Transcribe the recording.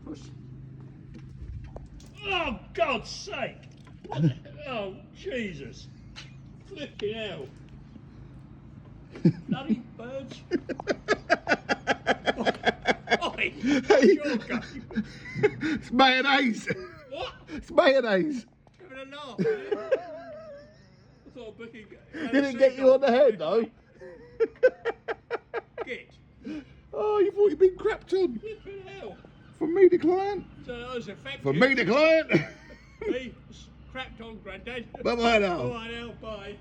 push. Oh, God's sake! What the, oh, Jesus! Flipping hell! Bloody birds! Oi! Hey. Sure go. It's mayonnaise. What? It's mayonnaise. Having a laugh, did you? I thought Bookie Didn't get you on the head though. Get. Oh, you thought you'd been crapped on. Flipping hell! From me, the client. So that was effective. From me, the client. Me, crapped on Grandad. Bye bye now. Bye now, bye.